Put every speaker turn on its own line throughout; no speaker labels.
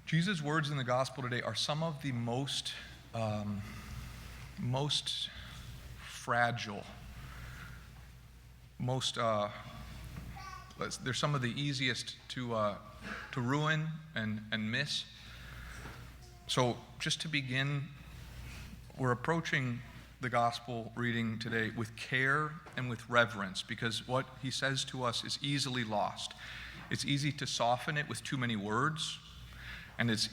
Jesus' words in the gospel today are some of the most fragile, they're some of the easiest to ruin and miss. So just to begin, we're approaching the gospel reading today with care and with reverence, because what he says to us is easily lost. It's easy to soften it with too many words, and it's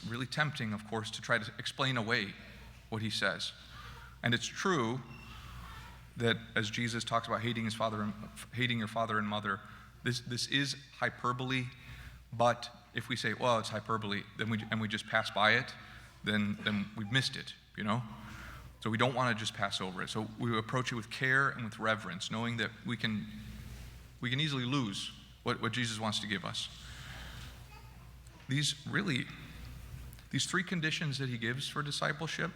really tempting, of course, to try to explain away what he says. And it's true that as Jesus talks about hating your father and mother, this is hyperbole. But if we say, well, it's hyperbole, then we just pass by it, then we've missed it, you know. So we don't want to just pass over it. So we approach it with care and with reverence, knowing that we can easily lose what Jesus wants to give us. These three conditions that he gives for discipleship,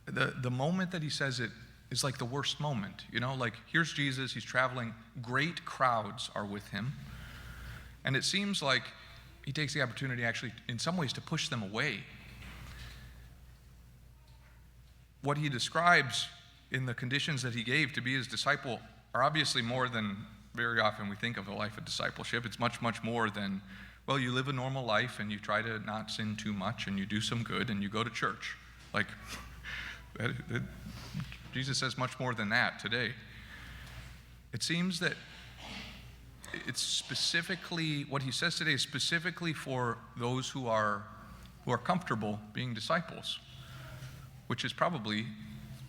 the moment that he says it is like the worst moment, you know, like here's Jesus, he's traveling, great crowds are with him, and it seems like he takes the opportunity actually in some ways to push them away. What he describes in the conditions that he gave to be his disciple are obviously more than very often we think of a life of discipleship. It's much, much more than, well, you live a normal life and you try to not sin too much and you do some good and you go to church. Like, Jesus says much more than that today. It seems that it's specifically, what he says today is specifically for those who are comfortable being disciples, which is probably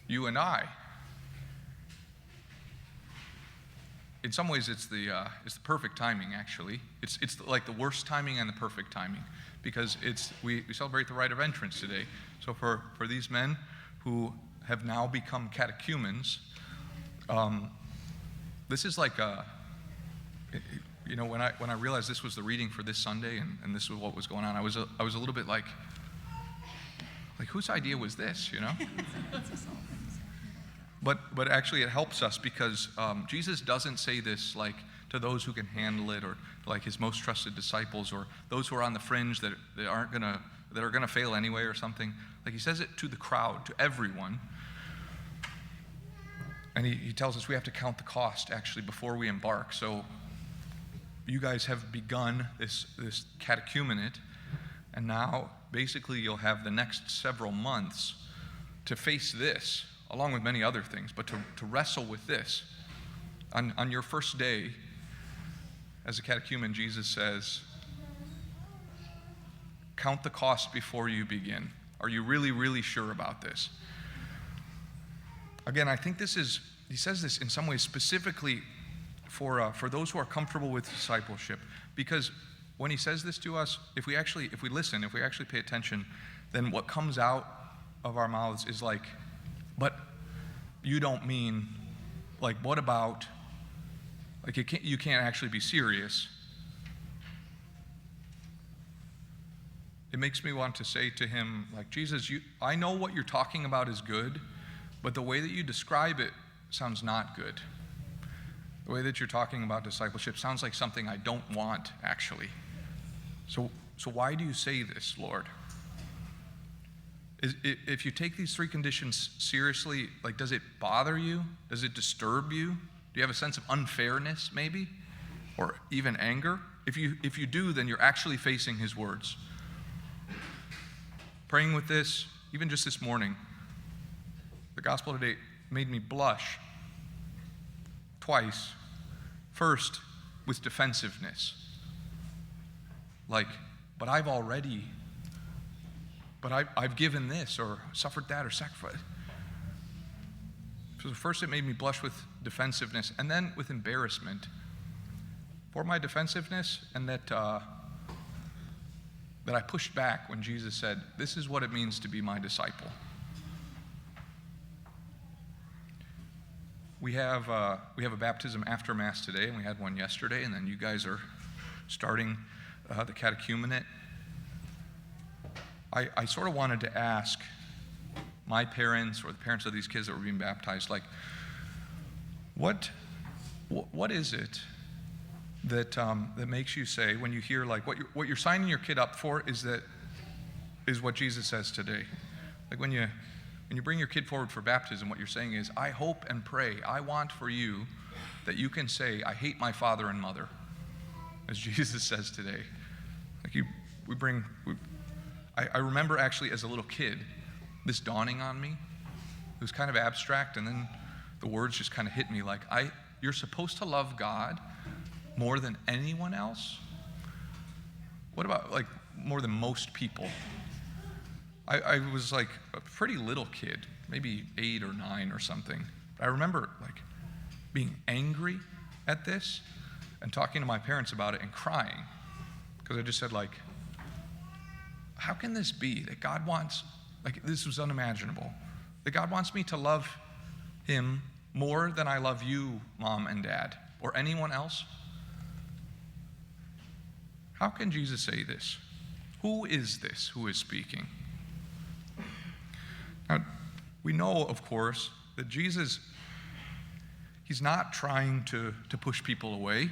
you and I. In some ways, it's the perfect timing, actually. It's like the worst timing and the perfect timing, because we celebrate the rite of entrance today. So for these men who have now become catechumens, this is like you know, when I realized this was the reading for this Sunday and this was what was going on, I was a little bit like whose idea was this, you know? But actually it helps us because Jesus doesn't say this like to those who can handle it, or like his most trusted disciples, or those who are on the fringe that are gonna fail anyway or something. Like he says it to the crowd, to everyone. And he tells us we have to count the cost actually before we embark. So you guys have begun this catechumenate, and now basically you'll have the next several months to face this, along with many other things, but to wrestle with this. On your first day as a catechumen, Jesus says, count the cost before you begin. Are you really, really sure about this? Again, I think he says this in some ways specifically for those who are comfortable with discipleship, because when he says this to us, if we actually pay attention, then what comes out of our mouths is like, but you don't mean, like, what about, like, you can't actually be serious. It makes me want to say to him, like, Jesus, I know what you're talking about is good, but the way that you describe it sounds not good. The way that you're talking about discipleship sounds like something I don't want, actually. So why do you say this, Lord? If you take these three conditions seriously, like, does it bother you? Does it disturb you? Do you have a sense of unfairness, maybe? Or even anger? If you do, then you're actually facing his words. Praying with this, even just this morning, the gospel today made me blush twice. First, with defensiveness. Like, but I've given this or suffered that or sacrificed. So first it made me blush with defensiveness, and then with embarrassment for my defensiveness, and that I pushed back when Jesus said, this is what it means to be my disciple. We have a baptism after Mass today, and we had one yesterday, and then you guys are starting the catechumenate. I sort of wanted to ask my parents or the parents of these kids that were being baptized, like, what is it that makes you say, when you hear like what you're signing your kid up for is what Jesus says today. Like when you bring your kid forward for baptism, what you're saying is, I hope and pray, I want for you that you can say, I hate my father and mother, as Jesus says today. I remember actually as a little kid, this dawning on me. It was kind of abstract, and then the words just kind of hit me like, you're supposed to love God more than anyone else? What about like more than most people? I was like a pretty little kid, maybe 8 or 9 or something. I remember like being angry at this and talking to my parents about it and crying, because I just said like, how can this be that God wants, like this was unimaginable, that God wants me to love him more than I love you, Mom and Dad, or anyone else? How can Jesus say this? Who is this who is speaking? Now, we know, of course, that Jesus, he's not trying to push people away.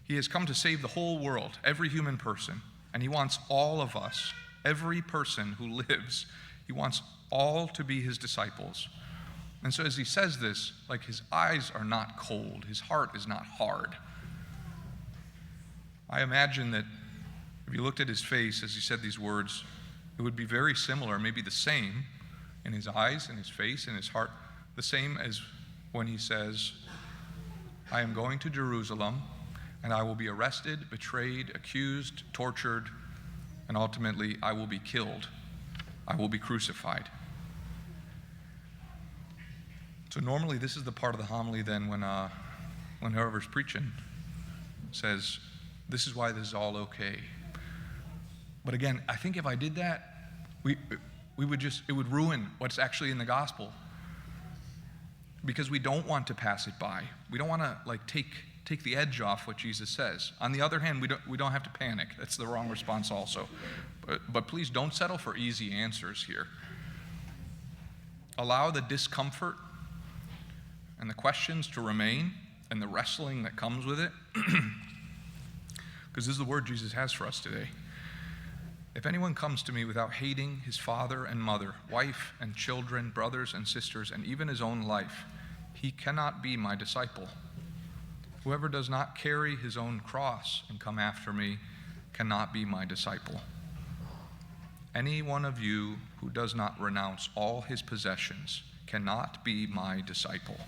He has come to save the whole world, every human person, and he wants all of us, every person who lives, he wants all to be his disciples. And so as he says this, like his eyes are not cold, his heart is not hard. I imagine that if you looked at his face as he said these words, it would be very similar, maybe the same, in his eyes, in his face, in his heart, the same as when he says, I am going to Jerusalem, and I will be arrested, betrayed, accused, tortured, and ultimately I will be killed. I will be crucified. So normally this is the part of the homily then when whoever's preaching says, this is why this is all okay. But again, I think if I did that, we it would ruin what's actually in the gospel, because we don't want to pass it by. We don't want to like take the edge off what Jesus says. On the other hand, we don't have to panic. That's the wrong response also. But please don't settle for easy answers here. Allow the discomfort and the questions to remain and the wrestling that comes with it, because this is the word Jesus has for us today. If anyone comes to me without hating his father and mother, wife and children, brothers and sisters, and even his own life, he cannot be my disciple. Whoever does not carry his own cross and come after me cannot be my disciple. Any one of you who does not renounce all his possessions cannot be my disciple.